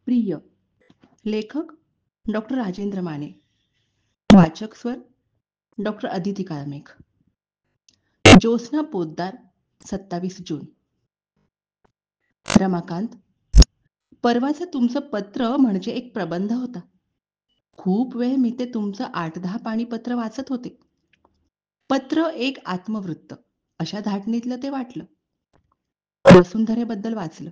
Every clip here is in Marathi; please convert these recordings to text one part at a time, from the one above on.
प्रिय. लेखक डॉक्टर राजेंद्र माने. वाचक स्वर डॉक्टर अदिती काळमेघ. ज्योत्स्ना पोद्दार. 27 जून. रमाकांत, परवाचं तुमचं पत्र म्हणजे एक प्रबंध होता. खूप वेळ मी ते तुमचं 8-10 पाणीपत्र वाचत होते. पत्र एक आत्मवृत्त अशा धाटणीतलं ते वाटलं. वसुंधरेबद्दल वाचलं.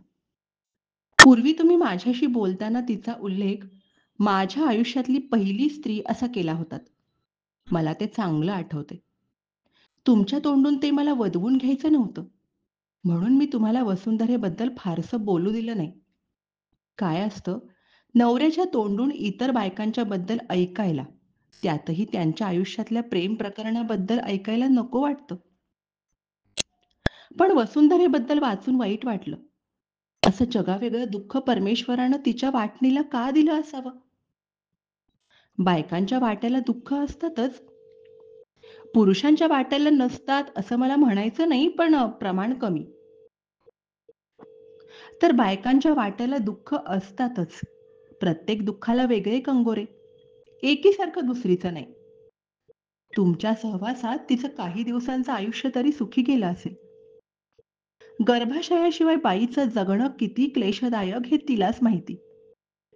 पूर्वी तुम्ही माझ्याशी बोलताना तिचा उल्लेख माझ्या आयुष्यातली पहिली स्त्री असा केला होतात. मला ते चांगलं आठवते. तुमच्या तोंडून ते मला वदवून घ्यायचं नव्हतं, म्हणून मी तुम्हाला वसुंधरेबद्दल फारसं बोलू दिलं नाही. काय असतं, नवऱ्याच्या तोंडून इतर बायकांच्या बद्दल ऐकायला, त्यातही त्यांच्या आयुष्यातल्या प्रेम प्रकरणाबद्दल ऐकायला नको वाटतं. पण वसुंधरेबद्दल वाचून वाईट वाटलं. असं जगावेगळं दुःख परमेश्वरानं तिच्या वाटणीला का दिलं असावं? बायकांच्या वाट्याला दुःख असतातच, पुरुषांच्या वाट्याला नसतात असं मला म्हणायचं नाही, पण प्रमाण कमी. तर बायकांच्या वाट्याला दुःख असतातच. प्रत्येक दुःखाला वेगळे कंगोरे, एकीसारखं दुसरीचं नाही. तुमच्या सहवासात तिचं काही दिवसांचं आयुष्य तरी सुखी गेलं असेल. गर्भाशयाशिवाय बाईचं जगणं किती क्लेशदायक हे तिलाच माहिती.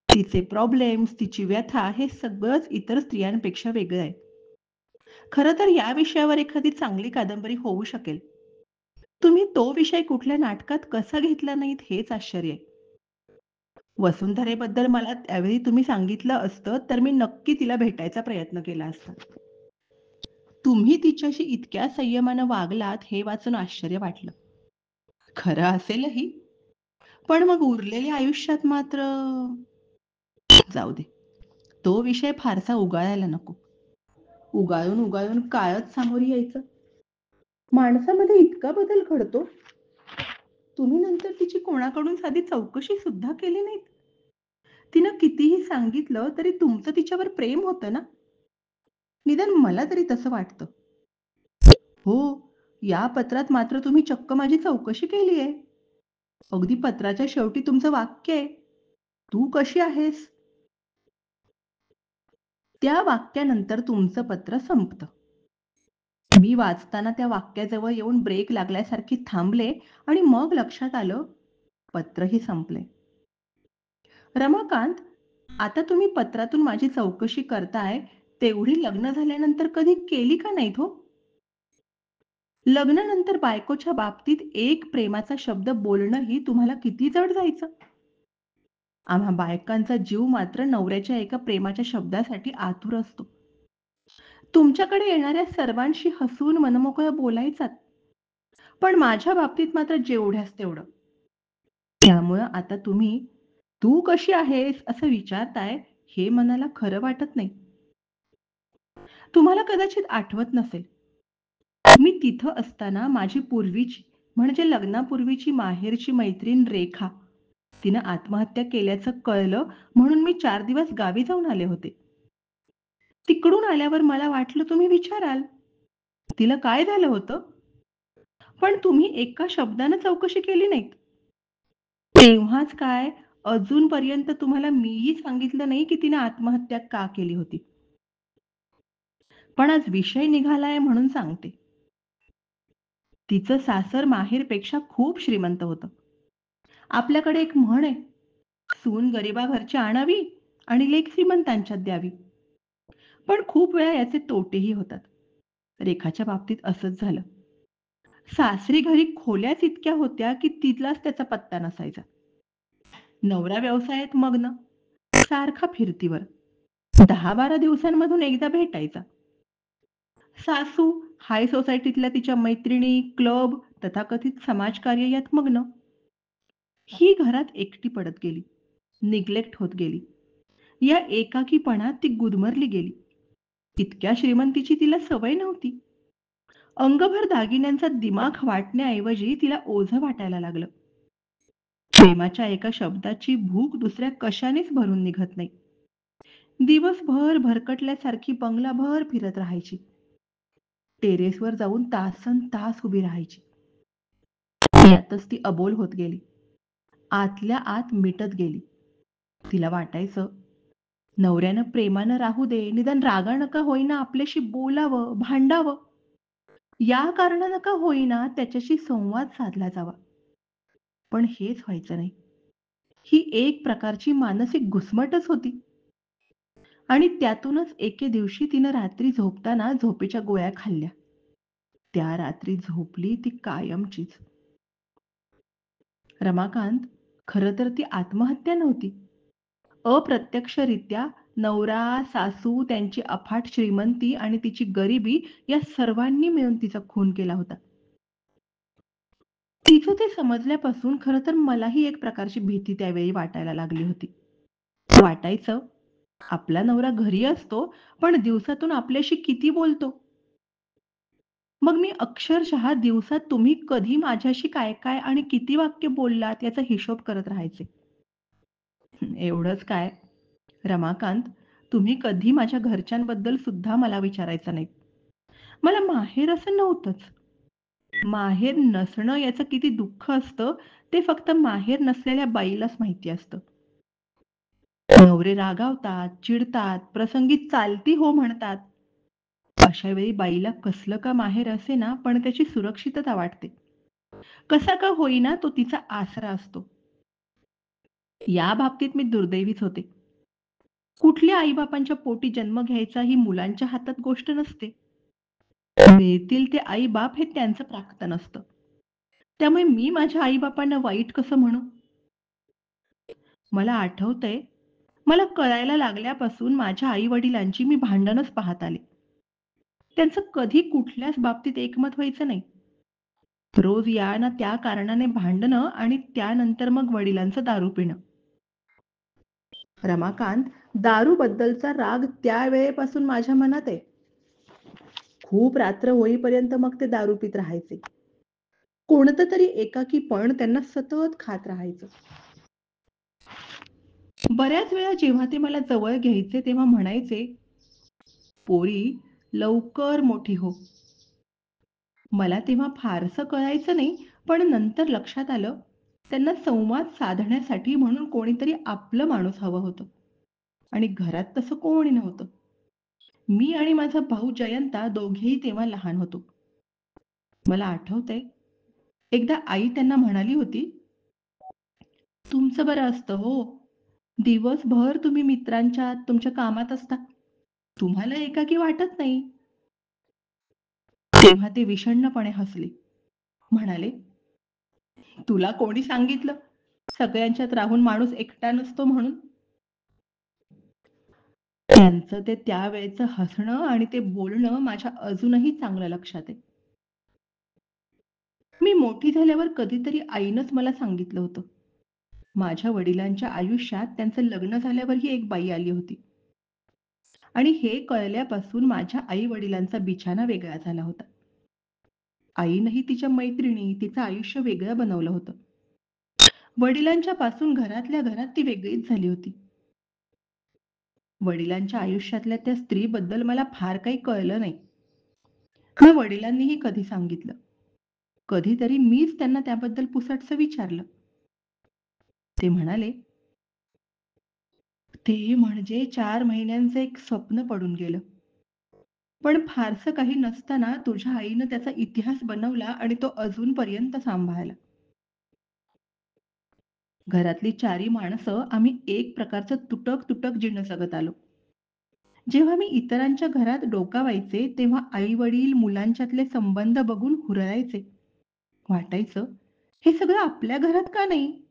तिचे प्रॉब्लेम्स, तिची व्यथा हे सगळंच इतर स्त्रियांपेक्षा वेगळं आहे. खरं तर या विषयावर एखादी चांगली कादंबरी होऊ शकेल. तुम्ही तो विषय कुठल्या नाटकात कसा घेतला नाहीत हेच आश्चर्य आहे. वसुंधरेबद्दल मला त्यावेळी तुम्ही सांगितलं असतं तर मी नक्की तिला भेटायचा प्रयत्न केला असता. तुम्ही तिच्याशी इतक्या संयमानं वागलात हे वाचून आश्चर्य वाटलं. खरं असेलही, पण मग उरलेल्या आयुष्यात मात्र जाऊ दे. तो विषय फारसा उगाळायला नको. उगाळून उगाळून काळच सामोरी यायचं. माणसामध्ये इतका बदल घडतो. तुम्ही नंतर तिची कोणाकडून साधी चौकशी सुद्धा केली नाहीत. तिनं कितीही सांगितलं तरी तुमचं तिच्यावर प्रेम होतं ना. निदान मला तरी तसं वाटतं. हो, या पत्रात मात्र तुम्ही चक्क माझी चौकशी केली आहे. अगदी पत्राच्या शेवटी तुमचं वाक्य आहे, तू कशी आहेस? त्या वाक्यानंतर तुमचं पत्र संपतं. मी वाचताना त्या वाक्याजवळ येऊन ब्रेक लागल्यासारखी थांबले आणि मग लक्षात आलं, पत्रही संपले. रमाकांत, आता तुम्ही पत्रातून माझी चौकशी करताय, तेवढी लग्न झाल्यानंतर कधी केली का नाहीत हो? लग्नानंतर बायकोच्या बाबतीत एक प्रेमाचा शब्द बोलणंही तुम्हाला किती जड जायचं? आम्हा बायकांचा जीव मात्र नवऱ्याच्या एका प्रेमाच्या शब्दासाठी आतुर असतो. तुमच्याकडे येणाऱ्या सर्वांशी हसून मनमोकळं बोलायचात, पण माझ्या बाबतीत मात्र जेवढ्याच तेवढं. त्यामुळं आता तुम्ही तू कशी आहेस असं विचारताय, हे मनाला खरं वाटत नाही. तुम्हाला कदाचित आठवत नसेल, मी तिथं असताना माझी पूर्वीची म्हणजे लग्नापूर्वीची माहेरची मैत्रीण रेखा, तिनं आत्महत्या केल्याचं कळलं म्हणून मी 4 दिवस गावी जाऊन आले होते. तिकडून आल्यावर मला वाटलं तुम्ही विचाराल, तिला काय झालं होतं? पण तुम्ही एका शब्दानं चौकशी केली नाहीत. तेव्हाच काय, अजूनपर्यंत तुम्हाला मीही सांगितलं नाही की तिने आत्महत्या का केली होती. पण आज विषय निघालाय म्हणून सांगते. तिचं सासर माहेरपेक्षा खूप श्रीमंत होतं. आपल्याकडे एक म्हण आहे, सून गरिबा घरची आणावी आणि लेक श्रीमंतांच्यात द्यावी. पण खूप वेळा याचे तोटेही होतात. रेखाच्या बाबतीत असंच झालं. सासरी घरी खोल्याच इतक्या होत्या की तिथलाच त्याचा पत्ता नसायचा. नवरा व्यवसायात मग्न, सारखा फिरतीवर, 10-12 दिवसांमधून एकदा भेटायचा. सासू हाय सोसायटीतल्या तिच्या मैत्रिणी, क्लब, तथाकथित समाजकार्य यात मग्न. ही घरात एकटी पडत गेली, निग्लेक्ट होत गेली. या एकाकीपणात ती गुदमरली गेली. इतक्या श्रीमंतीची तिला सवय नव्हती. अंगभर दागिन्यांचा दिमाख वाटण्याऐवजी तिला ओझं वाटायला लागलं. प्रेमाच्या एका शब्दाची भूक दुसऱ्या कशानेच भरून निघत नाही. दिवसभर भरकटल्यासारखी बंगलाभर फिरत राहायची. टेरेसवर जाऊन तासन तास उभी राहायची. यातच ती अबोल होत गेली. आतल्या आत मिटत गेली. तिला वाटायचं, नवऱ्यानं प्रेमानं राहू दे, निदान रागानं का होईना आपल्याशी बोलावं, भांडावं. या कारणानं का होईना त्याच्याशी संवाद साधला जावा. पण हेच व्हायचं नाही. ही एक प्रकारची मानसिक घुसमटच होती. आणि त्यातूनच एके दिवशी तिनं रात्री झोपताना झोपेच्या गोळ्या खाल्ल्या. त्या रात्री झोपली ती कायमचीच. रमाकांत, खरं तर ती आत्महत्या नव्हती. अप्रत्यक्षरित्या नवरा, सासू, त्यांची अफाट श्रीमंती आणि तिची गरिबी या सर्वांनी मिळून तिचा खून केला होता. तिचं ते समजल्यापासून खरं तर मलाही एक प्रकारची भीती त्यावेळी वाटायला लागली होती. वाटायचं, आपला नवरा घरी असतो, पण दिवसातून आपल्याशी किती बोलतो? मग मी अक्षरशः दिवसात तुम्ही कधी माझ्याशी काय-काय आणि किती वाक्य बोललात याचा हिशोब करत राहायचे. एवढंच काय, रमाकांत, तुम्ही कधी माझ्या घरच्यांबद्दल सुद्धा मला विचारायचं नाहीत. मला माहेर असं नव्हतंच. माहेर नसणं याचं किती दुःख असतं, ते फक्त माहेर नसलेल्या बाईलाच माहिती असतं. नवरे रागावतात, चिडतात, प्रसंगी चालती हो म्हणतात. अशा वेळी बाईला कसलं का माहेर असेना, पण त्याची सुरक्षितता वाटते. कसा का होईना तो तिचा आसरा असतो. या बाबतीत मी दुर्दैवीच होते. कुठल्या आई-बापांच्या पोटी जन्म घ्यायचा ही मुलांच्या हातात गोष्ट नसते. मिळतील ते आई-बाप हे त्यांचं प्राख्यान असतं. त्यामुळे मी माझ्या आई-बापांना वाईट कसं म्हणू? मला आठवतंय, मला कळायला लागल्यापासून माझ्या आई-वडिलांची मी भांडणच पाहत आले. त्यांचं कधी कुठल्याच बाबतीत एकमत व्हायचं नाही. रोज या ना त्या कारणाने भांडणं आणि त्यानंतर मग वडिलांचं दारू पिणं. रमाकांत, दारूबद्दलचा राग त्यावेळेपासून माझ्या मनात आहे. खूप रात्र होईपर्यंत मग ते दारू पीत राहायचे. कोणतं तरी एकाकीपण त्यांना सतत खात राहायचं. बऱ्याच वेळा जेव्हा ते मला जवळ घ्यायचे तेव्हा म्हणायचे, "पोरी, लवकर मोठी हो." मला तेव्हा फारसं कळायचं नाही, पण नंतर लक्षात आलं, त्यांना संवाद साधण्यासाठी म्हणून कोणीतरी आपलं माणूस हवं होतं आणि घरात तसं कोणी नव्हतं. मी आणि माझा भाऊ जयंता दोघेही तेव्हा लहान होतो. मला आठवतंय, एकदा आई त्यांना म्हणाली होती, "तुमचं बरं असतं हो. दिवसभर तुम्ही मित्रांच्यात, तुमच्या कामात असता. तुम्हाला एकाकी वाटत नाही." तेव्हा ते विषण्णपणे हसले. म्हणाले, "तुला कोणी सांगितलं? सगळ्यांच्यात राहून माणूस एकटा नसतो म्हणून?" त्यांचं ते त्यावेळचं हसणं आणि ते बोलणं माझ्या अजूनही चांगलं लक्षात आहे. मी मोठी झाल्यावर कधीतरी आईनंच मला सांगितलं होतं. माझ्या वडिलांच्या आयुष्यात त्यांचं लग्न झाल्यावरही एक बाई आली होती आणि हे कळल्यापासून माझ्या आई-वडिलांचा बिछाना वेगळा झाला होता. आईनंही तिच्या मैत्रिणी, तिचं आयुष्य वेगळं बनवलं होतं. वडिलांच्या पासून घरातल्या घरात ती वेगळीच झाली होती. वडिलांच्या आयुष्यातल्या त्या स्त्रीबद्दल मला फार काही कळलं नाही. मग वडिलांनीही कधी सांगितलं. कधीतरी मीच त्यांना त्याबद्दल पुसटसं विचारलं. ते म्हणाले, "ते म्हणजे 4 महिन्यांचं एक स्वप्न पडून गेलं. पण फारसं काही नसताना तुझ्या आईनं त्याचा इतिहास बनवला आणि तो अजूनपर्यंत सांभाळला." घरातली 4ही माणसं आम्ही एक प्रकारचं तुटक-तुटक जीणं जगत आलो. जेव्हा मी इतरांच्या घरात डोकावायचे, तेव्हा आई-वडील मुलांच्यातले संबंध बघून हुरळायचे. वाटायचं, हे सगळं आपल्या घरात का नाही?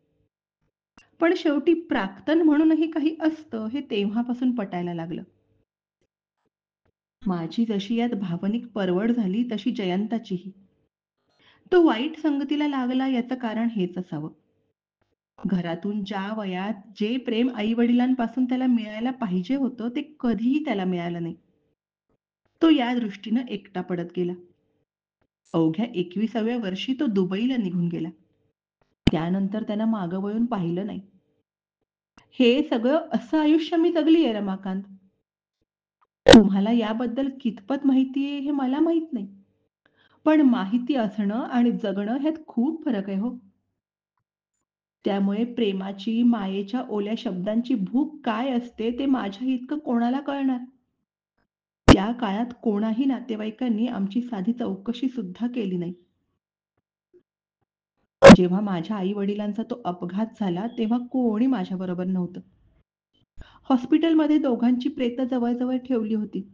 पण शेवटी प्राक्तन म्हणूनही काही असतं, हे तेव्हापासून पटायला लागलं. माझी जशी यात भावनिक परवड झाली, तशी जयंताचीही. तो वाईट संगतीला लागला याचं कारण हेच असावं. घरातून ज्या वयात जे प्रेम आई-वडिलांपासून त्याला मिळायला पाहिजे होतं, ते कधीही त्याला मिळालं नाही. तो या दृष्टीनं एकटा पडत गेला. अवघ्या 21व्या वर्षी तो दुबईला निघून गेला. त्यानंतर त्यानं मागं वळून पाहिलं नाही. हे सगळं असं आयुष्य मी जगलीये रमाकांत. तुम्हाला याबद्दल कितपत माहिती आहे हे मला माहीत नाही. पण माहिती असणं आणि जगणं ह्यात खूप फरक आहे हो. त्यामुळे प्रेमाची, मायेच्या ओल्या शब्दांची भूक काय असते ते माझ्या इतकं कोणाला कळणार? त्या काळात कोणाही नातेवाईकांनी आमची साधी चौकशी सुद्धा केली नाही. जेव्हा माझ्या आई-वडिलांचा तो अपघात झाला, तेव्हा कोणी माझ्याबरोबर नव्हतं. हॉस्पिटलमध्ये दोघांची प्रेतं जवळ-जवळ ठेवली होती.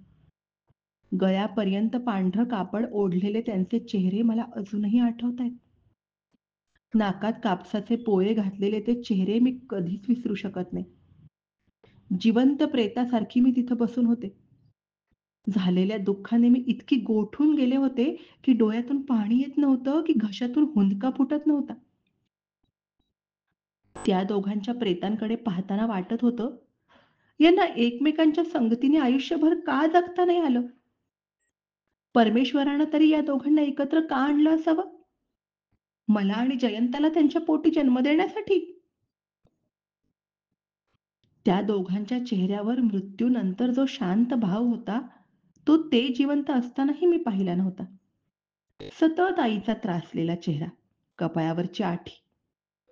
गळ्यापर्यंत पांढरं कापड ओढलेले त्यांचे चेहरे मला अजूनही आठवतायत. नाकात कापसाचे पोळे घातलेले ते चेहरे मी कधीच विसरू शकत नाही. जिवंत प्रेतासारखी मी तिथं बसून होते. झालेल्या दुःखाने मी इतकी गोठून गेले होते, की डोळ्यातून पाणी येत नव्हतं, की घशातून हुंदका फुटत नव्हता. त्या दोघांच्या प्रेतांकडे पाहताना वाटत होतं, यांना एकमेकांच्या संगतीने आयुष्यभर का जगता नाही आलं? परमेश्वरानं तरी या दोघांना एकत्र का आणलं असावं? मला आणि जयंताला त्यांच्या पोटी जन्म देण्यासाठी? त्या दोघांच्या चेहऱ्यावर मृत्यूनंतर जो शांत भाव होता, तो ते जिवंत असतानाही मी पाहिला नव्हता. सतत आईचा त्रासलेला चेहरा, कपाळावरची आठी,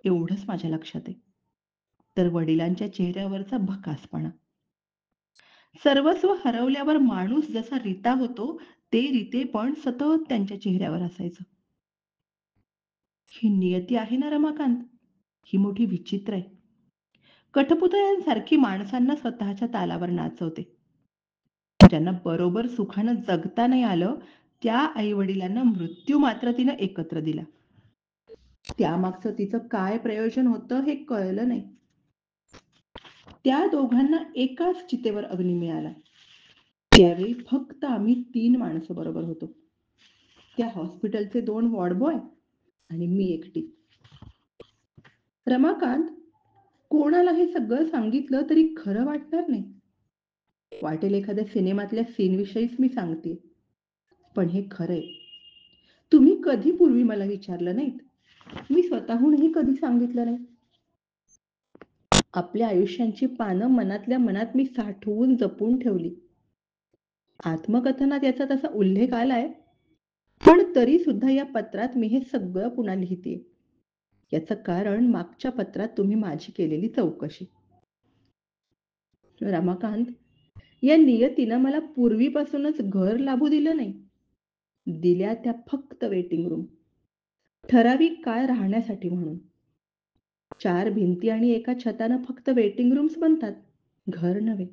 एवढंच माझ्या लक्षात आहे. तर वडिलांच्या चेहऱ्यावरचा भकासपणा. सर्वस्व हरवल्यावर माणूस जसा रिता होतो, ते रितेपण सतत त्यांच्या चेहऱ्यावर असायचं. ही नियती आहे ना रमाकांत? ही मोठी विचित्र आहे. कठपुतळ्यांसारखी माणसांना स्वतःच्या तालावर नाचवते. ज्यांना बरोबर सुखानं जगता नाही आलं, त्या आई-वडिलांना मृत्यू मात्र तिनं एकत्र दिला. त्यामागचं तिचं काय प्रयोजन होतं हे कळलं नाही. त्या दोघांना एकाच चितेवर अग्नी मिळाला. त्यावेळी फक्त आम्ही 3 माणसं बरोबर होतो. त्या हॉस्पिटलचे 2 वॉर्ड बॉय आणि मी एकटी. रमाकांत, कोणाला हे सगळं सांगितलं तरी खरं वाटणार नाही. वाटेल एखाद्या सिनेमातल्या सीनविषयीच मी सांगतेय. पण हे खरंय. तुम्ही कधी पूर्वी मला विचारलं नाहीत. मी स्वतःहूनही कधी सांगितलं नाही. आपल्या आयुष्यांची पानं मनातल्या मनात मी साठवून जपून ठेवली. आत्मकथनात याचा तसा उल्लेख आलाय, पण तरी सुद्धा या पत्रात मी हे सगळं पुन्हा लिहितेय. याचं कारण मागच्या पत्रात तुम्ही माझी केलेली चौकशी. रमाकांत, या नियतीनं मला पूर्वीपासूनच घर लाभू दिलं नाही. दिल्या त्या फक्त वेटिंग रूम. ठराविक काळ राहण्यासाठी म्हणून. 4 भिंती आणि एका छतानं फक्त वेटिंग रूम्स बनतात, घर नव्हे.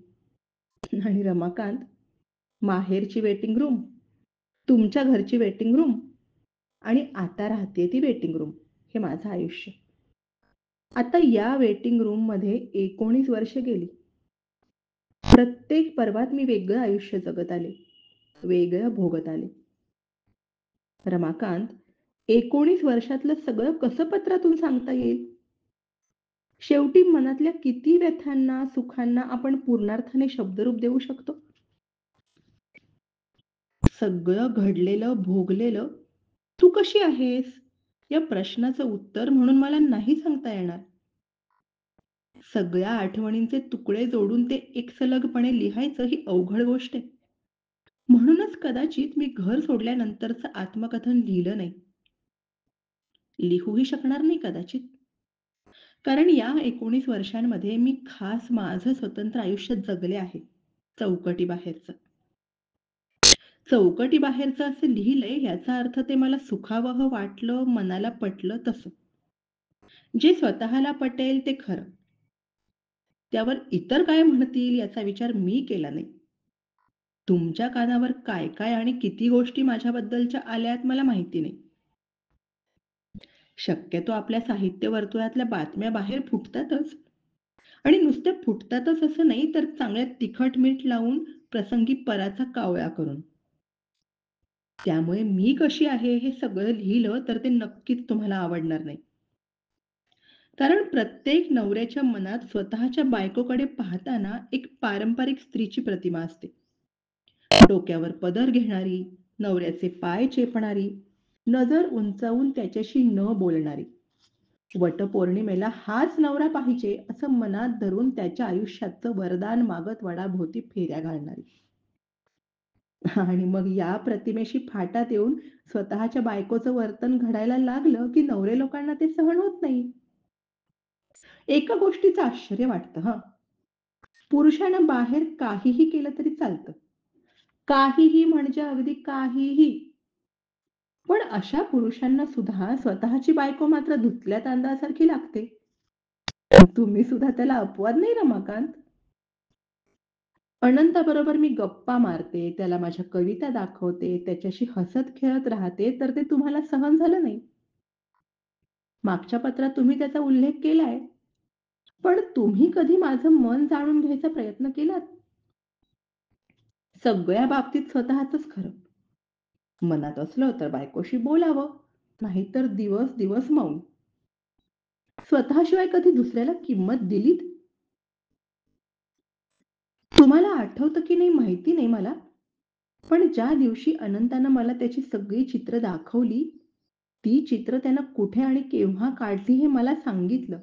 आणि रमाकांत, माहेरची वेटिंग रूम, तुमच्या घरची वेटिंग रूम आणि आता राहतेय ती वेटिंग रूम, हे माझं आयुष्य. आता या वेटिंग रूममध्ये 19 वर्ष गेली. प्रत्येक पर्वात मी वेगळं आयुष्य जगत आले, वेगळं भोगत आले. रमाकांत, 19 वर्षातलं सगळं कसं पत्रातून सांगता येईल? शेवटी मनातल्या किती व्यथांना, सुखांना आपण पूर्णार्थाने शब्दरूप देऊ शकतो? सगळं घडलेलं, भोगलेलं, "तू कशी आहेस?" या प्रश्नाचं उत्तर म्हणून मला नाही सांगता येणार. सगळ्या आठवणींचे तुकडे जोडून ते एकसलगपणे लिहायचं ही अवघड गोष्ट आहे. म्हणूनच कदाचित मी घर सोडल्यानंतरचं आत्मकथन लिहिलं नाही. लिहूही शकणार नाही कदाचित. कारण या 19 वर्षांमध्ये मी खास माझं स्वतंत्र आयुष्य जगले आहे. चौकटीबाहेरचं. चौकटीबाहेरचं असं लिहिलंय ह्याचा अर्थ ते मला सुखावह वाटलं, मनाला पटलं तसं. जे स्वतःला पटेल ते खरं. त्यावर इतर काय म्हणतील याचा विचार मी केला नाही. तुमच्या कानावर काय-काय आणि किती गोष्टी माझ्याबद्दलच्या आल्यात मला माहिती नाही. शक्यतो आपल्या साहित्य वर्तुळातल्या बातम्या बाहेर फुटतातच. आणि नुसत्या फुटतातच असं नाही, तर चांगल्या तिखट मीठ लावून प्रसंगी पराचा कावळा करून. त्यामुळे मी कशी आहे हे सगळं लिहिलं तर ते नक्कीच तुम्हाला आवडणार नाही. कारण प्रत्येक नवऱ्याच्या मनात स्वतःच्या बायकोकडे पाहताना एक पारंपरिक स्त्रीची प्रतिमा असते. डोक्यावर पदर घेणारी, नवऱ्याचे पाय चेपणारी, नजर उंचावून त्याच्याशी न बोलणारी. वटपौर्णिमेला हाच नवरा पाहिजे असं मनात धरून त्याच्या आयुष्याचं वरदान मागत वडाभोवती फेऱ्या घालणारी. आणि मग या प्रतिमेशी फाटात येऊन स्वतःच्या बायकोचं वर्तन घडायला लागलं, की नवरे लोकांना ते सहन होत नाही. एका गोष्टीचं आश्चर्य वाटतं हं. पुरुषांना बाहेर काहीही केलं तरी चालतं. काहीही म्हणजे अगदी काहीही. पण अशा पुरुषांना सुद्धा स्वतःची बायको मात्र धुतल्या तांदळासारखी लागते. तुम्ही सुद्धा त्याला अपवाद नाही रमाकांत. अनंताबरोबर मी गप्पा मारते, त्याला माझ्या कविता दाखवते, त्याच्याशी हसत-खेळत राहते, तर ते तुम्हाला सहन झालं नाही. मागच्या पत्रात तुम्ही त्याचा उल्लेख केलाय, पण तुम्ही कधी माझं मन जाणून घ्यायचा प्रयत्न केलात? सगळ्या बाबतीत स्वतःचंच खरं. मनात असलं तर बायकोशी बोलावं, नाहीतर दिवस-दिवस मौन. स्वतःशिवाय कधी दुसऱ्याला किंमत दिलीत? तुम्हाला आठवतं की नाही माहिती नाही मला, पण ज्या दिवशी अनंतानं मला त्याची सगळी चित्र दाखवली, ती चित्र त्यानं कुठे आणि केव्हा काढली हे मला सांगितलं.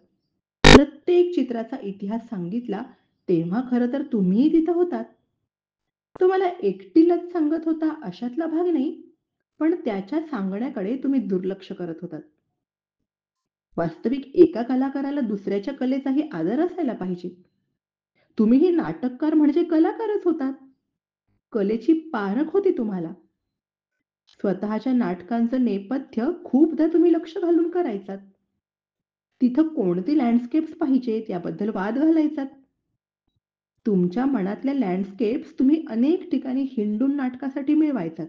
प्रत्येक चित्राचा इतिहास सांगितला, तेव्हा खरं तर तुम्हीही तिथं होतात. तो मला एकटीलाच सांगत होता अशातला भाग नाही, पण त्याच्या सांगण्याकडे तुम्ही दुर्लक्ष करत होतात. वास्तविक एका कलाकाराला दुसऱ्याच्या कलेचाही आदर असायला पाहिजे. तुम्हीही नाटककार म्हणजे कलाकारच होतात. कलेची पारख होती तुम्हाला. स्वतःच्या नाटकांचं नेपथ्य खूपदा तुम्ही लक्ष घालून करायचात. तिथं कोणती लँडस्केप्स पाहिजेत याबद्दल वाद घालायचात. तुमच्या मनातल्या लँडस्केप्स तुम्ही अनेक ठिकाणी हिंडून नाटकासाठी मिळवायचात.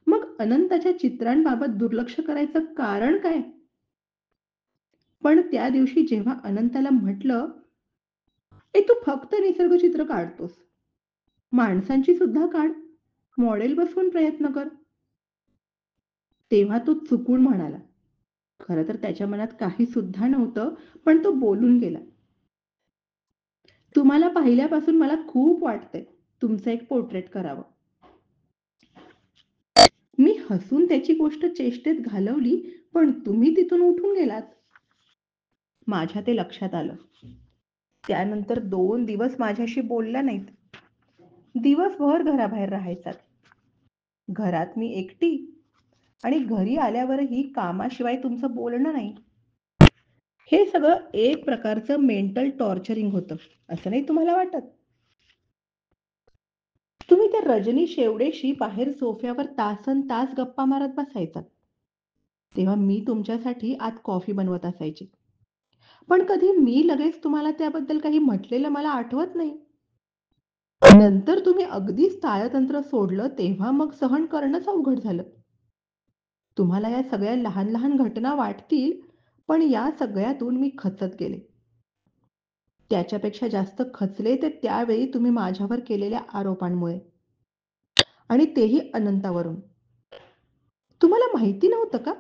मग अनंताच्या चित्रांबाबत दुर्लक्ष करायचं कारण काय? पण त्या दिवशी जेव्हा अनंताला म्हटलं, "ए तू फक्त निसर्गचित्र काढतोस. माणसांची सुद्धा काढ. मॉडेल बसवून प्रयत्न कर." तेव्हा तो चुकून म्हणाला. खरं तर त्याच्या मनात काही सुद्धा नव्हतं, पण तो बोलून गेला. "तुम्हाला पाहिल्यापासून मला खूप वाटतंय, तुमचं एक पोर्ट्रेट करावं." मी हसून त्याची गोष्ट चेष्टेत घालवली, पण तुम्ही तिथून उठून गेलात. माझ्या ते लक्षात आलं. त्यानंतर 2 दिवस माझ्याशी बोलला नाहीत. दिवसभर घराबाहेर राहायचात. घरात मी एकटी आणि घरी आल्यावरही कामाशिवाय तुमचं बोलणं नाही. हे सगळं एक प्रकारचं मेंटल टॉर्चरिंग होतं, असं नाही तुम्हाला वाटत? तुम्ही त्या रजनी शेवडेशी बाहेर सोफ्यावर तासनतास गप्पा मारत बसायचात. तेव्हा मी तुमच्यासाठी आत कॉफी बनवत असायचे. पण कधी मी लगेच तुम्हाला त्याबद्दल काही म्हटलेलं मला आठवत नाही. नंतर तुम्ही अगदीच ताळतंत्र सोडलं तेव्हा मग सहन करणंच अवघड झालं. तुम्हाला या सगळ्या लहान-लहान घटना वाटतील, पण या सगळ्यातून मी खचत गेले. त्याच्यापेक्षा जास्त खचले ते त्यावेळी तुम्ही माझ्यावर केलेल्या आरोपांमुळे आणि तेही अनंतावरून. तुम्हाला माहिती नव्हतं का?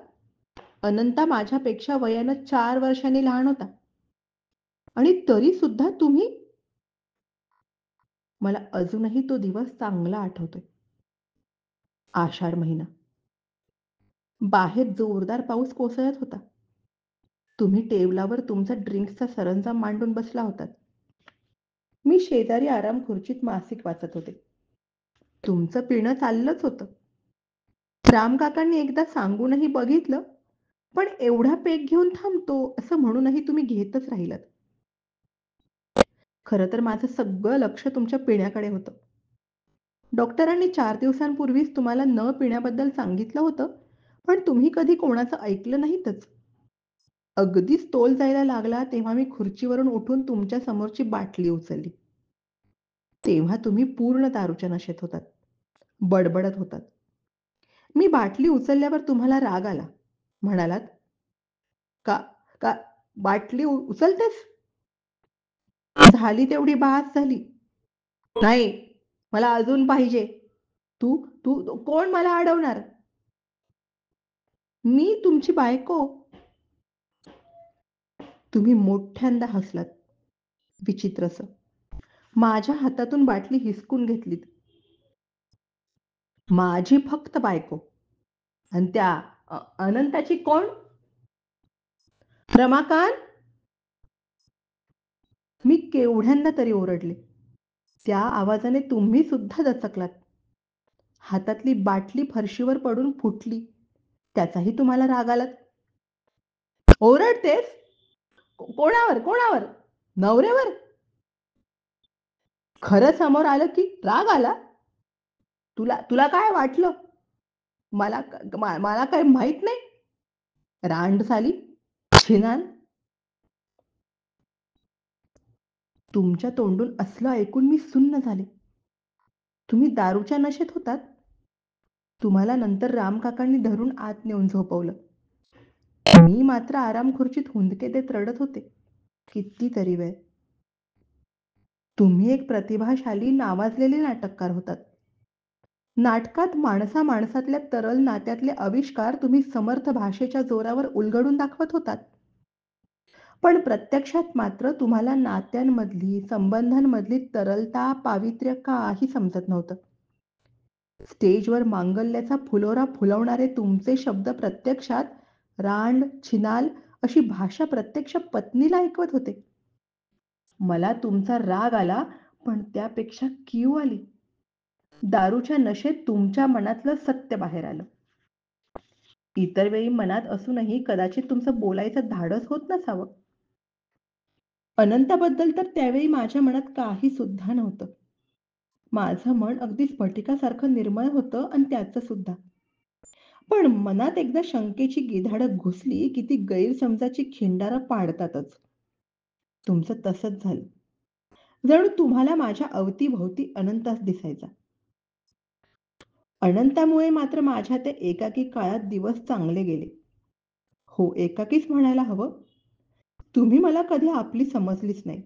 अनंता माझ्यापेक्षा वयानं 4 वर्षांनी लहान होता आणि तरी सुद्धा तुम्ही मला अजूनही तो दिवस चांगला आठवतोय. आषाढ महिना. बाहेर जोरदार पाऊस कोसळत होता. तुम्ही टेबलावर तुमचा ड्रिंक्सचा सरंजाम मांडून बसला होतात. मी शेजारी आराम खुर्चीत मासिक वाचत होते. तुमचं पिणं चाललंच होतं. रामकाकांनी एकदा सांगूनही बघितलं, पण एवढा पेक घेऊन थांबतो असं म्हणूनही तुम्ही घेतच राहिलात. खरं तर माझं सगळं लक्ष तुमच्या पिण्याकडे होतं. डॉक्टरांनी 4 दिवसांपूर्वीच तुम्हाला न पिण्याबद्दल सांगितलं होतं, पण तुम्ही कधी कोणाचं ऐकलं नाहीतच. अगदीच तोल जायला लागला तेव्हा मी खुर्चीवरून उठून तुमच्या समोरची बाटली उचलली. तेव्हा तुम्ही पूर्ण दारूच्या नशेत होतात. बडबडत होतात. मी बाटली उचलल्यावर तुम्हाला राग आला. म्हणालात, "का का बाटली उचलतेस? झाली तेवढी बास झाली." "नाही, मला अजून पाहिजे." "तू तू कोण मला अडवणार?" "मी तुमची बायको." तुम्ही मोठ्यांदा हसलात. विचित्रसं. माझ्या हातातून बाटली हिसकून घेतलीत. माझी फक्त बायको आणि त्या अनंताची कोण? रमाकांत? मी केवढ्यांदा तरी ओरडले. त्या आवाजाने तुम्ही सुद्धा दचकलात. हातातली बाटली फरशीवर पडून फुटली. त्याचाही तुम्हाला राग आलात. ओरडतेस? कोणावर? कोणावर? नवऱ्यावर? खरं समोर आलं की राग आला? तुला तुला काय वाटलं? मला काही माहीत नाही? रांडसाली, छिनाल. तुमच्या तोंडून असलं ऐकून मी सुन्न झाले. तुम्ही दारूच्या नशेत होतात. तुम्हाला नंतर रामकाकांनी धरून आत नेऊन झोपवलं. मी मात्र आरामखुर्चीत हुंदके देत रडत होते. कितीतरी वेळ. तुम्ही एक प्रतिभाशाली नावाजलेले नाटककार होतात. नाटकात माणसा-माणसातल्या तरल नात्यातले आविष्कार तुम्ही समर्थ भाषेच्या जोरावर उलगडून दाखवत होतात. पण प्रत्यक्षात मात्र तुम्हाला नात्यांमधली, संबंधांमधली तरलता, पावित्र्य काही समजत नव्हतं. स्टेजवर मांगल्याचा फुलोरा फुलवणारे तुमचे शब्द प्रत्यक्षात रांड, छिनाल अशी भाषा प्रत्यक्ष पत्नीला ऐकवत होते. मला तुमचा राग आला, पण त्यापेक्षा कीव आली. दारूच्या नशेत तुमच्या मनातलं सत्य बाहेर आलं. इतर वेळी मनात असूनही कदाचित तुमचं बोलायचं धाडस होत नसावं. अनंताबद्दल तर त्यावेळी माझ्या मनात काही सुद्धा नव्हतं. माझं मन अगदी स्फटिकासारखं निर्मळ होतं आणि त्याचं सुद्धा. पण मनात एकदा शंकेची गिधाडं घुसली की ती गैरसमजाची खिंडारं पाडतातच. तुमचं तसंच झालं. जणू तुम्हाला माझ्या अवतीभोवती अनंतच दिसायचा. अनंतामुळे मात्र माझ्या त्या एकाकी काळात दिवस चांगले गेले. हो, एकाकीच म्हणायला हवं. तुम्ही मला कधी आपली समजलीच नाही.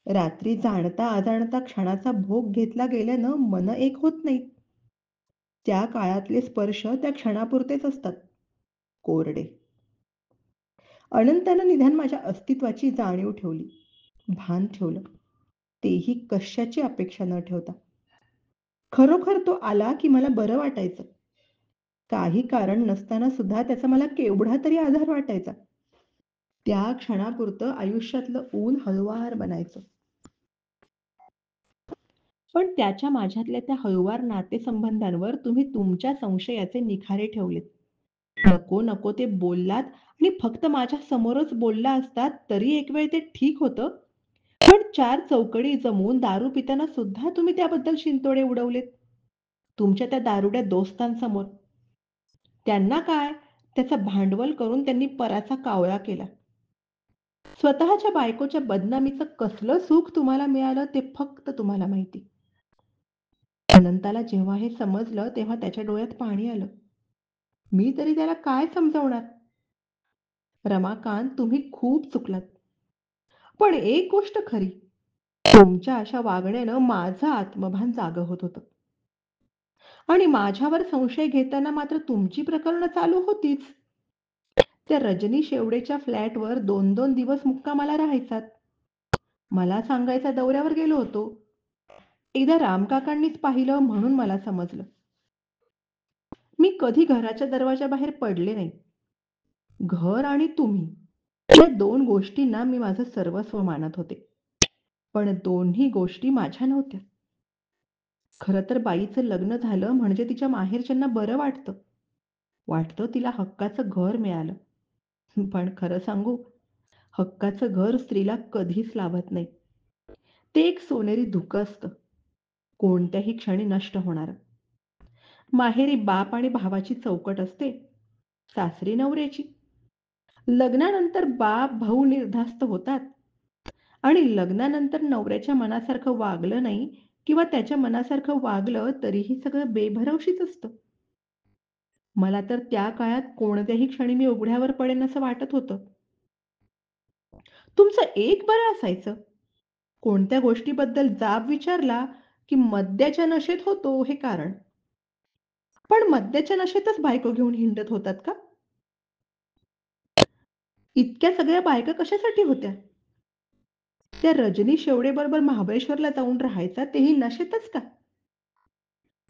रात्री जाणता-अजाणता क्षणाचा भोग घेतला गेल्यानं मनं एक होत नाहीत. त्या काळातले स्पर्श त्या क्षणापुरतेच असतात. कोरडे. अनंतानं निदान माझ्या अस्तित्वाची जाणीव ठेवली. भान ठेवलं. तेही कशाची अपेक्षा न ठेवता. खरोखर तो आला की मला बरं वाटायचं. काही कारण नसताना सुद्धा त्याचा मला केवढा तरी आधार वाटायचा. त्या क्षणापुरतं आयुष्यातलं ऊन हळुवार बनायचं. पण त्याच्या माझ्यातल्या त्या हळूवार नातेसंबंधांवर तुम्ही तुमच्या संशयाचे निखारे ठेवलेत. नको नको ते बोललात आणि फक्त माझ्या समोरच बोलला असतात तरी एक वेळ ते ठीक होतं. पण चार चौकडी जमवून दारू पिताना सुद्धा तुम्ही त्याबद्दल शिंतोडे उडवलेत. तुमच्या त्या दारुड्या दोस्तांसमोर. त्यांना काय? त्याचं भांडवल करून त्यांनी पराचा कावळा केला. स्वतःच्या बायकोच्या बदनामीचं कसलं सुख तुम्हाला मिळालं ते फक्त तुम्हाला माहिती. अनंताला जेव्हा हे समजलं तेव्हा त्याच्या डोळ्यात पाणी आलं. मी तरी त्याला काय समजावणार? रमाकांत, तुम्ही खूप चुकलात. पण एक गोष्ट खरी, तुमच्या अशा वागण्यानं माझं आत्मभान जागं होत होतं. आणि माझ्यावर संशय घेताना मात्र तुमची प्रकरणं चालू होतीच. त्या रजनी शेवडेच्या फ्लॅटवर 2-2 दिवस मुक्कामाला राहायचात. मला सांगायचा दौऱ्यावर गेलो होतो. एकदा रामकाकांनीच पाहिलं म्हणून मला समजलं. मी कधी घराच्या दरवाजाबाहेर पडले नाही. घर आणि तुम्ही या 2 गोष्टींना मी माझं सर्वस्व मानत होते. पण दोन्ही गोष्टी माझ्या नव्हत्या. खरं तर बाईचं लग्न झालं म्हणजे तिच्या माहेरच्यांना बरं वाटतं. वाटतं तिला हक्काचं घर मिळालं. पण खरं सांगू, हक्काचं घर स्त्रीला कधीच लाभत नाही. ते एक सोनेरी धुकं असतं. कोणत्याही क्षणी नष्ट होणारं. माहेरी बाप आणि भावाची चौकट असते. सासरी नवऱ्याची. लग्नानंतर बाप भाऊ निर्धास्त होतात आणि लग्नानंतर नवऱ्याच्या मनासारखं वागलं नाही किंवा त्याच्या मनासारखं वागलं तरीही सगळं बेभरवशीच असतं. मला तर त्या काळात कोणत्याही क्षणी मी उघड्यावर पडेन असं वाटत होतं. तुमचं एक बरं असायचं. कोणत्या गोष्टीबद्दल जाब विचारला की मद्याच्या नशेत होतो हे कारण. पण मद्याच्या नशेतच बायको घेऊन हिंडत होतात का? इतक्या सगळ्या बायका कशासाठी होत्या? त्या रजनी शेवडेबरोबर महाबळेश्वरला जाऊन राहायचा तेही नशेतच का?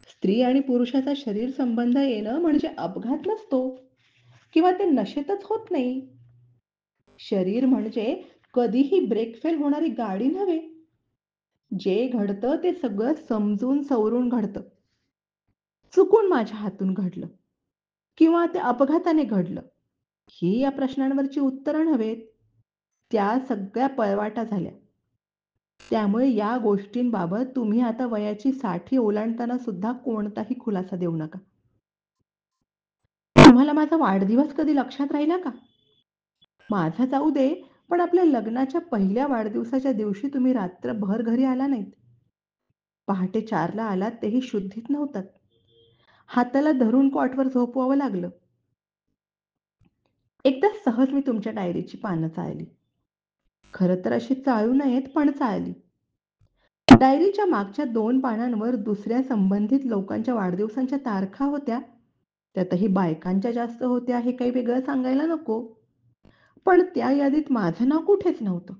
स्त्री आणि पुरुषाचा शरीर संबंध येणं म्हणजे अपघात नसतो किंवा ते नशेतच होत नाही. शरीर म्हणजे कधीही ब्रेक फेल होणारी गाडी नव्हे. जे घडतं ते सगळं समजून सवरून घडतं. चुकून माझ्या हातून घडलं किंवा ते अपघाताने घडलं. ही या प्रश्नांवरची उत्तरं नव्हेत. त्या सगळ्या पळवाटा झाल्या. त्यामुळे या गोष्टींबाबत तुम्ही आता वयाची 60 ओलांडताना सुद्धा कोणताही खुलासा देऊ नका. तुम्हाला माझा वाढदिवस कधी लक्षात राहिला का? माझा जाऊ दे, पण आपल्या लग्नाच्या पहिल्या वाढदिवसाच्या दिवशी तुम्ही रात्रभर घरी आला नाहीत. पहाटे 4ला आलात तेही शुद्धीत नव्हतात. हाताला धरून कॉटवर झोपवावं लागलं. एकदा सहज मी तुमच्या डायरीची पानं चाळली. खरं तर अशी चाळू नयेत, पण चाळली. डायरीच्या मागच्या 2 पानांवर दुसऱ्या संबंधित लोकांच्या वाढदिवसांच्या तारखा होत्या. त्यातही बायकांच्या जास्त होत्या हे काही वेगळं सांगायला नको. पण त्या यादीत माझं नाव कुठेच नव्हतं.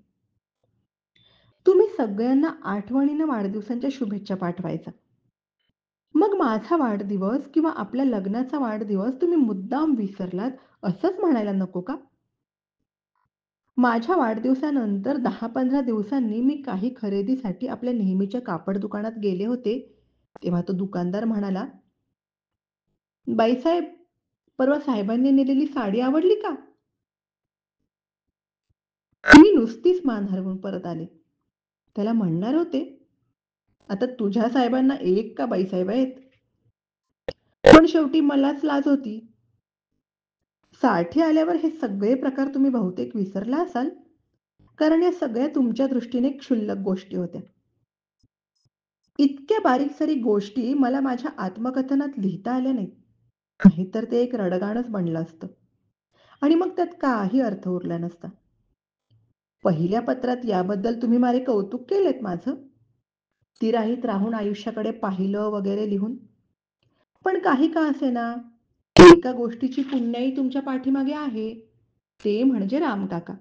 तुम्ही सगळ्यांना आठवणीनं वाढदिवसांच्या शुभेच्छा पाठवायचा. मग माझा वाढदिवस किंवा आपल्या लग्नाचा वाढदिवस तुम्ही मुद्दाम विसरलात असंच म्हणायला नको का? माझ्या वाढदिवसानंतर 10-15 दिवसांनी मी काही खरेदीसाठी आपल्या नेहमीच्या कापड दुकानात गेले होते. तेव्हा तो दुकानदार म्हणाला, "बाईसाहेब, परवा साहेबांनी नेलेली साडी आवडली का?" मी नुसतीच मान हलवून परत आले. त्याला म्हणणार होते, "आता तुझ्या साहेबांना एक का बाईसाहेब आहेत?" पण शेवटी मलाच लाज होती. 60 आल्यावर हे सगळे प्रकार तुम्ही बहुतेक विसरला असाल, कारण या सगळ्या तुमच्या दृष्टीने क्षुल्लक गोष्टी होत्या. इतक्या बारीक-सारीक गोष्टी मला माझ्या आत्मकथनात लिहिता आल्या नाहीत. नाहीतर ते एक रडगाणच बनलं असतं आणि मग त्यात काही अर्थ उरला नसता. पहिल्या पत्रात याबद्दल तुम्ही माझे कौतुक केलेत माझं. स्थिराईत राहून आयुष्याकडे पाहिलं वगैरे लिहून. पण काही का असेना, एका गोष्टीची पुण्याई तुमच्या पाठीमागे आहे. ते म्हणजे रामकाका.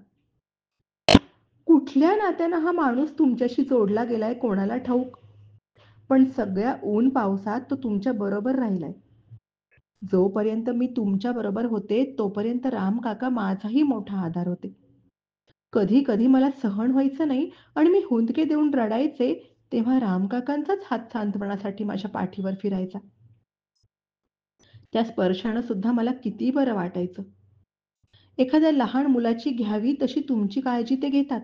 कुठल्या नात्यानं हा माणूस तुमच्याशी जोडला गेलाय कोणाला ठाऊक. पण सगळ्या ऊन-पावसात तो तुमच्या बरोबर राहिलाय. जोपर्यंत मी तुमच्या बरोबर होते, तोपर्यंत रामकाका माझाही मोठा आधार होते. कधी-कधी मला सहन व्हायचं नाही आणि मी हुंदके देऊन रडायचे, तेव्हा रामकाकांचाच हात सांत्वनासाठी माझ्या पाठीवर फिरायचा. त्या स्पर्शानं सुद्धा मला किती बरं वाटायचं. एखाद्या लहान मुलाची घ्यावी तशी तुमची काळजी ते घेतात.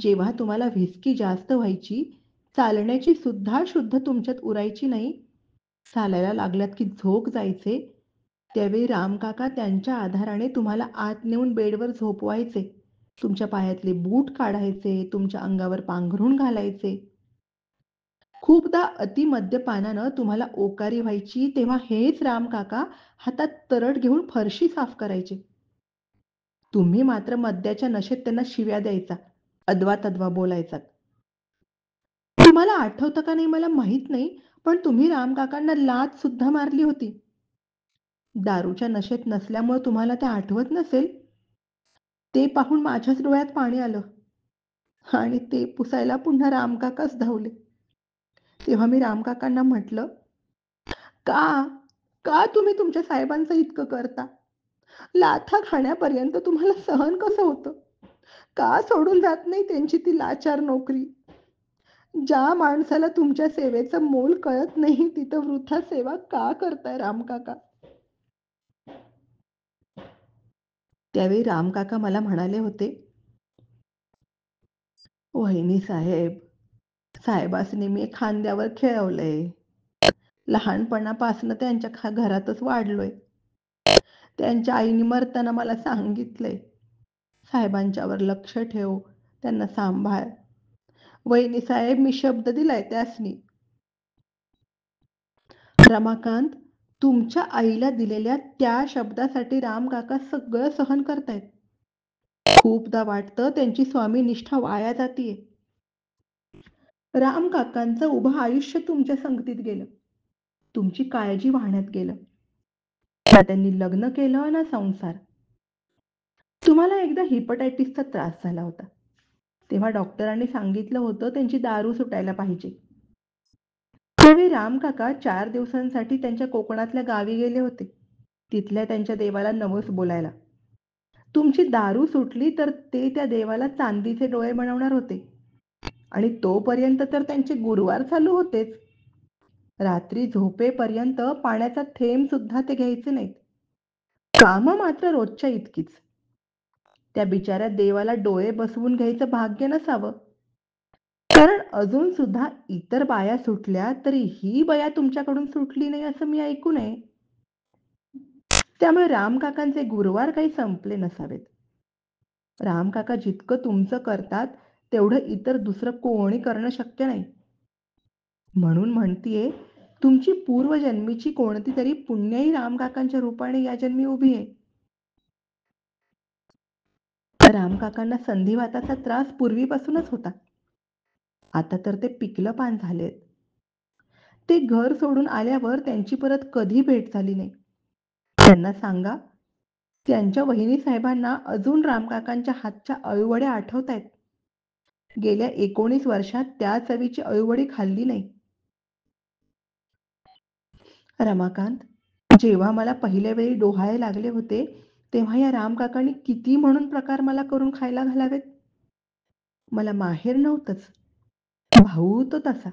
जेव्हा तुम्हाला व्हिस्की जास्त व्हायची, चालण्याची सुद्धा शुद्ध तुमच्यात उरायची नाही, चालायला लागलात की झोक जायचे, त्यावेळी रामकाका त्यांच्या आधाराने तुम्हाला आत नेऊन बेडवर झोपवायचे. तुमच्या पायातले बूट काढायचे, तुमच्या अंगावर पांघरूण घालायचे. खूपदा अतिमद्यपानानं तुम्हाला ओकारी व्हायची, तेव्हा हेच रामकाका हातात तरट घेऊन फरशी साफ करायचे. तुम्ही मात्र मद्याच्या नशेत त्यांना शिव्या द्यायचा, अदवा-तदवा बोलायचात. तुम्हाला आठवतं का नाही मला माहीत नाही, पण तुम्ही रामकाकांना लाथ सुद्धा मारली होती. दारूच्या नशेत नसल्यामुळं तुम्हाला ते आठवत नसेल. ते पाहून माझ्याच डोळ्यात पाणी आलं आणि ते पुसायला पुन्हा रामकाकाच धावले. तेव्हा मी रामकाकांना म्हटलं, "का? का तुम्ही तुमच्या साहेबांचं इतकं करता? लाथा खाण्यापर्यंत तुम्हाला सहन कसं होतं? का सोडून जात नाही त्यांची ती लाचार नोकरी? ज्या माणसाला तुमच्या सेवेचं मोल कळत नाही, तिथं वृथा सेवा का करताय रामकाका?" त्यावेळी रामकाका मला म्हणाले होते, "वहिनी साहेब, साहेबासनी मी खांद्यावर खेळवलंय. लहानपणापासनं त्यांच्या घरातच वाढलोय. त्यांच्या आईने मरताना मला सांगितलंय, साहेबांच्यावर लक्ष ठेव, त्यांना सांभाळ. वहिनी साहेब, मी शब्द दिलाय त्यासनी." रमाकांत, तुमच्या आईला दिलेल्या त्या शब्दासाठी रामकाका सगळं सहन करतायत. खूपदा वाटतं त्यांची स्वामीनिष्ठा वाया जातीये. रामकाकांचं उभं आयुष्य तुमच्या संगतीत गेलं. तुमची काळजी वाहण्यात गेलं. ना त्यांनी लग्न केलं ना संसार. तुम्हाला एकदा हिपॅटायटिसचा त्रास झाला होता. तेव्हा डॉक्टरांनी सांगितलं होतं त्यांची दारू सुटायला पाहिजे. त्यावेळी रामकाका 4 दिवसांसाठी त्यांच्या कोकणातल्या गावी गेले होते. तिथल्या त्यांच्या देवाला नवस बोलायला. तुमची दारू सुटली तर ते त्या देवाला चांदीचे डोळे बनवणार होते आणि तोपर्यंत तर त्यांचे गुरुवार चालू होतेच. रात्री झोपेपर्यंत पाण्याचा थेंब सुद्धा ते घ्यायचे नाहीत. कामं मात्र रोजच्या इतकीच. त्या बिचाऱ्या देवाला डोळे बसवून घ्यायचं भाग्य नसावं. कारण अजून सुद्धा इतर बाया सुटल्या तरी ही बया तुमच्याकडून सुटली नाही असं मी ऐकू नये. त्यामुळे रामकाकांचे गुरुवार काही संपले नसावेत. रामकाका जितकं तुमचं करतात तेवढं इतर दुसरं कोणी करणं शक्य नाही. म्हणून म्हणतीये, तुमची पूर्वजन्मीची कोणती तरी पुण्याई रामकाकांच्या रूपाने या जन्मी उभी आहे. रामकाकांना संधिवाताचा त्रास पूर्वीपासूनच होता. आता तर ते पिकलं पान झालेत. ते घर सोडून आल्यावर त्यांची परत कधी भेट झाली नाही. त्यांना सांगा, त्यांच्या वहिनीसाहेबांना अजून रामकाकांच्या हातच्या अळूवड्या आठवतायत. गेल्या 19 वर्षात त्या चवीची अळूवडी खाल्ली नाही. रमाकांत, जेव्हा मला पहिल्या वेळी डोहाळे लागले होते, तेव्हा या रामकाकांनी किती म्हणून प्रकार मला करून खायला घालावेत. मला माहेर नव्हतंच. भाऊ तो तसा.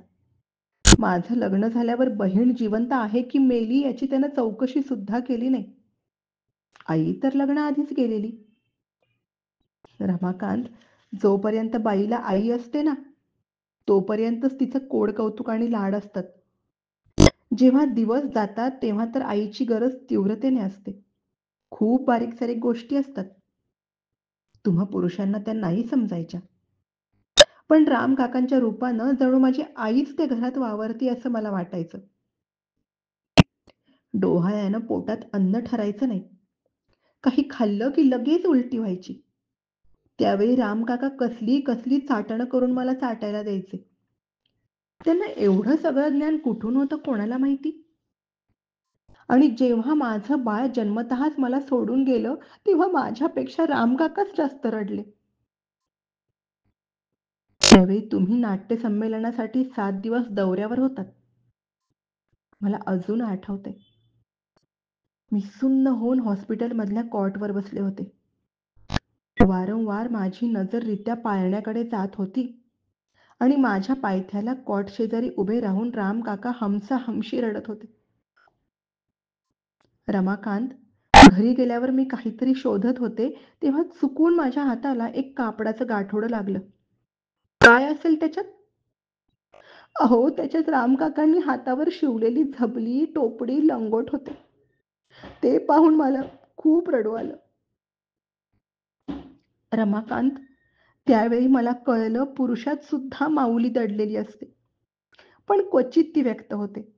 माझं लग्न झाल्यावर बहीण जिवंत आहे की मेली याची त्यानं चौकशी सुद्धा केली नाही. आई तर लग्नाआधीच गेलेली. रमाकांत, जोपर्यंत बाईला आई असते ना, तोपर्यंतच तिचं कोड कौतुक आणि लाड असतात. जेव्हा दिवस जातात तेव्हा तर आईची गरज तीव्रतेने असते. खूप बारीक सारीक गोष्टी असतात. तुम्हा पुरुषांना त्या नाही समजायच्या. पण रामकाकांच्या रूपानं जणू माझी आईच त्या घरात वावरती असं मला वाटायचं. डोहाळ्यानं पोटात अन्न ठरायचं नाही. काही खाल्लं की लगेच उलटी व्हायची. त्यावेळी रामकाका कसली कसली चाटणं करून मला चाटायला द्यायचे. त्यांना एवढं सगळं ज्ञान कुठून होतं कोणाला माहिती. आणि जेव्हा माझं बाळ जन्मतःच मला सोडून गेलं, तेव्हा माझ्यापेक्षा रामकाकाच जास्त रडले. त्यावेळी तुम्ही नाट्य संमेलनासाठी 7 दिवस दौऱ्यावर होतात. मला अजून आठवतंय. मी सुन्न होऊन हॉस्पिटलमधल्या कॉटवर बसले होते. वारंवार माझी नजर रित्या पाळण्याकडे जात होती आणि माझ्या पायथ्याला कॉट शेजारी उभे राहून रामकाका हमसाहमशी रडत होते. रमाकांत, घरी गेल्यावर मी काहीतरी शोधत होते तेव्हा चुकून माझ्या हाताला एक कापडाचं गाठोडं लागलं. काय असेल त्याच्यात? अहो, त्याच्यात रामकाकांनी हातावर शिवलेली झबली, टोपडी, लंगोट होते. ते पाहून मला खूप रडू आलं. रमाकांत, त्यावेळी मला कळलं पुरुषात सुद्धा माऊली दडलेली असते. पण क्वचित ती व्यक्त होते.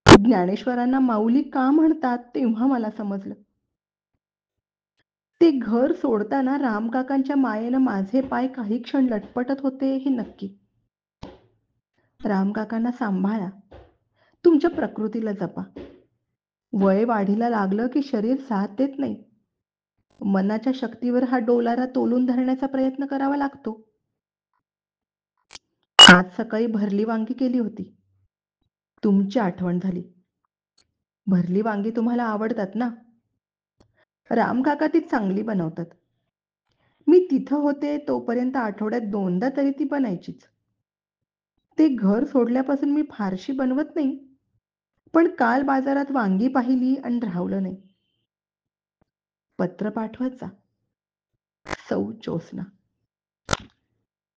ज्ञानेश्वरांना माऊली का म्हणतात तेव्हा मला समजलं. ते घर सोडताना रामकाकांच्या मायेनं माझे पाय काही क्षण लटपटत होते हे नक्की. रामकाकांना सांभाळा. तुमच्या प्रकृतीला जपा. वय वाढीला लागलं की शरीर साथ देत नाही. मनाच्या शक्तीवर हा डोलारा तोलून धरण्याचा प्रयत्न करावा लागतो. आज सकाळी भरली वांगी केली होती. तुमची आठवण झाली. भरली वांगी तुम्हाला आवडतात ना? रामकाका ती चांगली बनवतात. मी तिथं होते तोपर्यंत आठवड्यात 2दा तरी ती बनायचीच. ते घर सोडल्यापासून मी फारशी बनवत नाही. पण काल बाजारात वांगी पाहिली आणि राहवलं नाही. पत्र पाठवत जा. सौ ज्योत्स्ना.